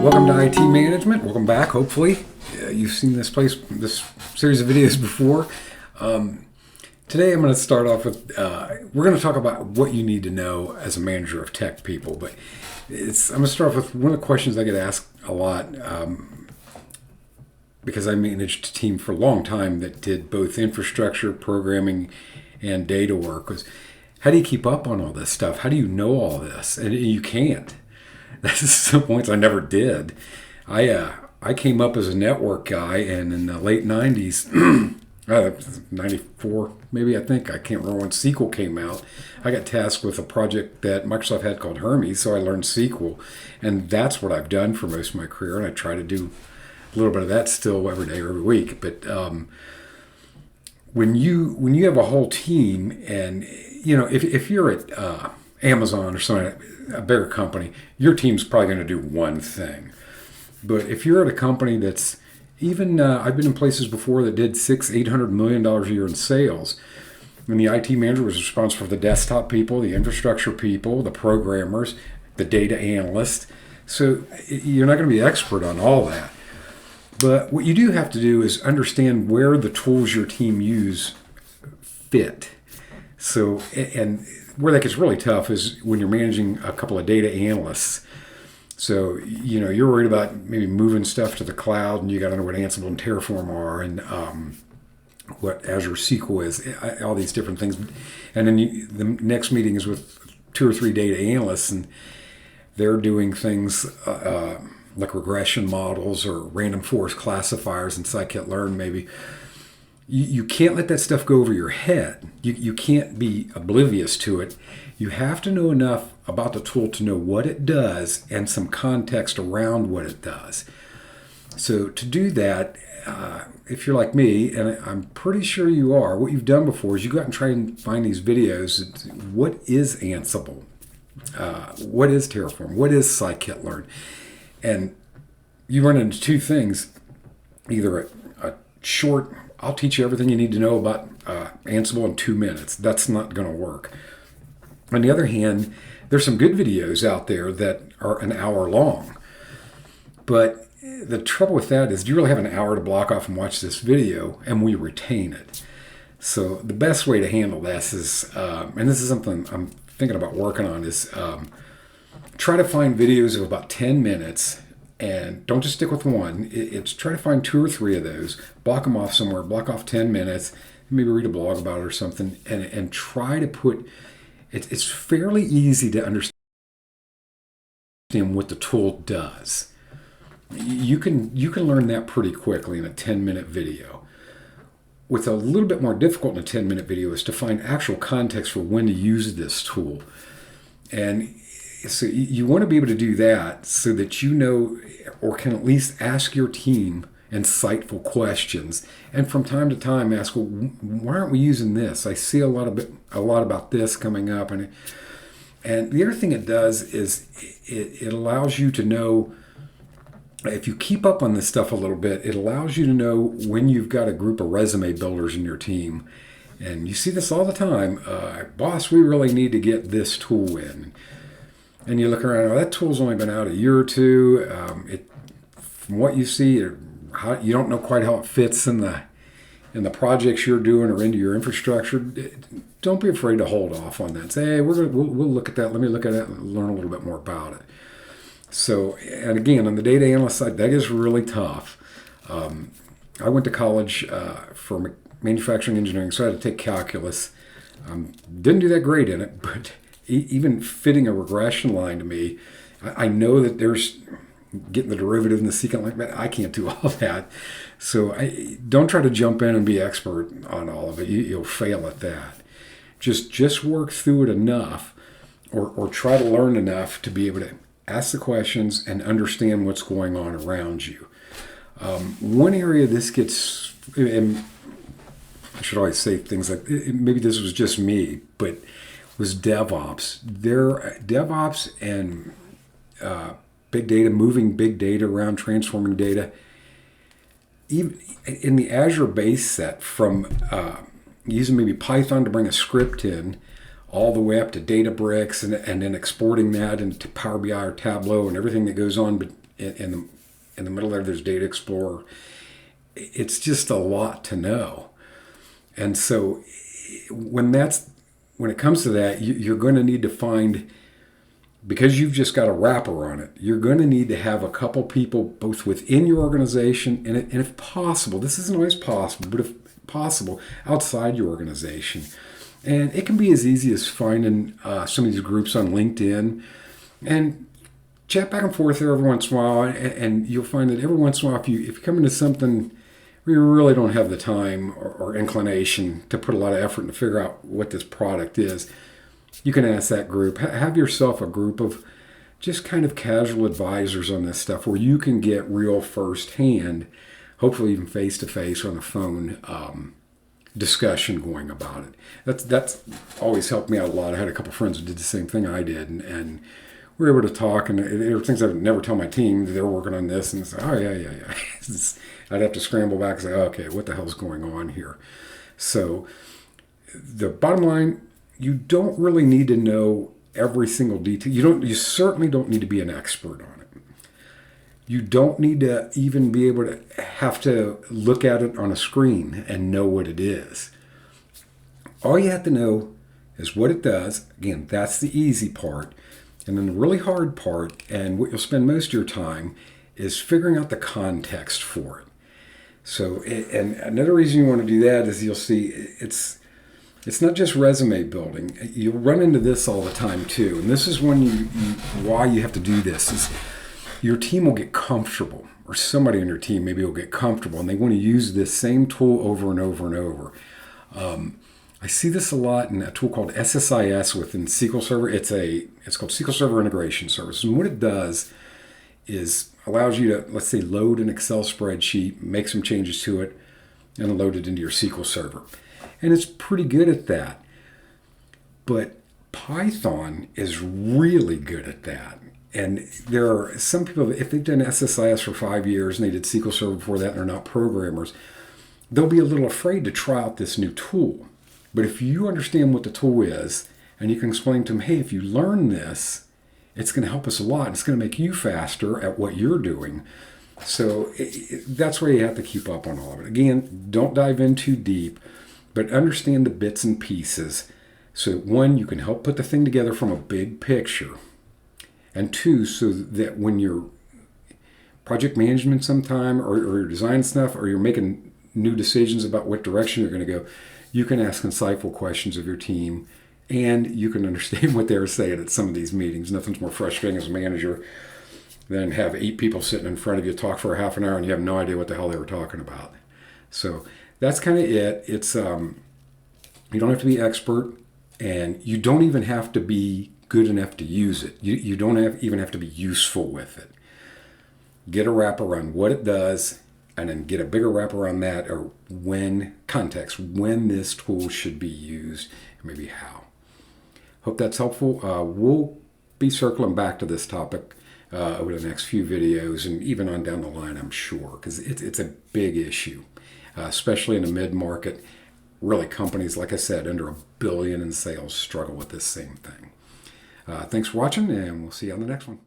Welcome to IT Management. Welcome back, hopefully. You've seen this series of videos before. Today I'm going to start off with, we're going to talk about what you need to know as a manager of tech people. But I'm going to start off with one of the questions I get asked a lot, because I managed a team for a long time that did both infrastructure, programming, and data work, was how do you keep up on all this stuff? How do you know all this? And you can't. That's some points I never did. I came up as a network guy, and in the late 90s, 94 maybe, I can't remember when SQL came out. I got tasked with a project that Microsoft had called Hermes, so I learned SQL. And that's what I've done for most of my career, and I try to do a little bit of that still every day or every week. But when you have a whole team, and if you're at Amazon or something, a bigger company, your team's probably going to do one thing. But if you're at a company that's even, I've been in places before that did $600-800 million a year in sales, and the IT manager was responsible for the desktop people, the infrastructure people, the programmers, the data analysts. So you're not going to be expert on all that. But what you do have to do is understand where the tools your team use fit. So, and where that gets really tough is when you're managing a couple of data analysts. So, you're worried about maybe moving stuff to the cloud, and you got to know what Ansible and Terraform are, and what Azure SQL is, all these different things. And then the next meeting is with 2 or 3 data analysts, and they're doing things like regression models or random forest classifiers and scikit-learn maybe. You can't let that stuff go over your head. You can't be oblivious to it. You have to know enough about the tool to know what it does and some context around what it does. So to do that, if you're like me, and I'm pretty sure you are, what you've done before is you go out and try and find these videos. What is Ansible? What is Terraform? What is scikit-learn? And you run into 2 things. Either a short, I'll teach you everything you need to know about Ansible in 2 minutes. That's not going to work. On the other hand, there's some good videos out there that are an hour long. But the trouble with that is, do you really have an hour to block off and watch this video, and we retain it? So the best way to handle this is, and this is something I'm thinking about working on, is try to find videos of about 10 minutes, and don't just stick with one. It's try to find 2 or 3 of those, block them off somewhere, block off 10 minutes, maybe read a blog about it or something, and try to put, it's fairly easy to understand what the tool does. You can learn that pretty quickly in a 10-minute video. What's a little bit more difficult in a 10-minute video is to find actual context for when to use this tool. And so you want to be able to do that so that you know, or can at least ask your team insightful questions. And from time to time ask, well, why aren't we using this? I see a lot about this coming up. And the other thing it does is it allows you to know, if you keep up on this stuff a little bit, it allows you to know when you've got a group of resume builders in your team. And you see this all the time. Boss, we really need to get this tool in. And you look around, that tool's only been out a year or 2. From what you see, you don't know quite how it fits in the projects you're doing or into your infrastructure. Don't be afraid to hold off on that. Say, hey, we'll look at that. Let me look at it and learn a little bit more about it. So, and again, on the data analyst side, that is really tough. I went to college for manufacturing engineering, so I had to take calculus. Didn't do that great in it, but even fitting a regression line to me, I know that there's getting the derivative and the secant like that. I can't do all that. So don't try to jump in and be expert on all of it. You'll fail at that. Just work through it enough, or try to learn enough to be able to ask the questions and understand what's going on around you. One area this gets, and I should always say things like, maybe this was just me, but was Devops. DevOps and big data, moving big data around, transforming data. Even in the Azure base set, from using maybe Python to bring a script in, all the way up to Databricks, and then exporting that into Power BI or Tableau and everything that goes on in the middle there, there's Data Explorer. It's just a lot to know. And so when it comes to that, you're going to need to find, because you've just got a wrapper on it, you're going to need to have a couple people both within your organization and if possible, this isn't always possible, but if possible, outside your organization. And it can be as easy as finding some of these groups on LinkedIn and chat back and forth there every once in a while. And you'll find that every once in a while, if you come into something where you really don't have the time or inclination to put a lot of effort to figure out what this product is, you can ask that group. Have yourself a group of just kind of casual advisors on this stuff where you can get real firsthand, hopefully even face-to-face on the phone, discussion going about it. That's always helped me out a lot. I had a couple friends who did the same thing I did, and we were able to talk, and there were things I would never tell my team that they're working on this, and say, oh, yeah. I'd have to scramble back and say, okay, what the hell's going on here? So the bottom line, you don't really need to know every single detail. You certainly don't need to be an expert on it. You don't need to even be able to have to look at it on a screen and know what it is. All you have to know is what it does. Again, that's the easy part. And then the really hard part, and what you'll spend most of your time, is figuring out the context for it. So, and another reason you want to do that is you'll see it's not just resume building. You'll run into this all the time too. And this is why you have to do this is your team will get comfortable, or somebody on your team maybe will get comfortable, and they want to use this same tool over and over and over. I see this a lot in a tool called SSIS within SQL Server. It's called SQL Server Integration Service. And what it does is allows you to, let's say, load an Excel spreadsheet, make some changes to it, and load it into your SQL Server. And it's pretty good at that. But Python is really good at that. And there are some people, if they've done SSIS for 5 years and they did SQL Server before that and they're not programmers, they'll be a little afraid to try out this new tool. But if you understand what the tool is and you can explain to them, hey, if you learn this, it's going to help us a lot. It's going to make you faster at what you're doing. So that's where you have to keep up on all of it. Again, don't dive in too deep, but understand the bits and pieces. So that one, you can help put the thing together from a big picture. And two, so that when you're project management sometime or you're designing stuff or you're making new decisions about what direction you're going to go, you can ask insightful questions of your team and you can understand what they're saying at some of these meetings. Nothing's more frustrating as a manager than have 8 people sitting in front of you talk for a half an hour and you have no idea what the hell they were talking about. So that's kind of it. It's you don't have to be expert, and you don't even have to be good enough to use it. You don't even have to be useful with it. Get a wrap around what it does, and then get a bigger wrap around that, or when this tool should be used, and maybe how. Hope that's helpful. We'll be circling back to this topic over the next few videos, and even on down the line, I'm sure, because it's a big issue, especially in the mid-market. Really, companies, like I said, under $1 billion in sales struggle with this same thing. Thanks for watching, and we'll see you on the next one.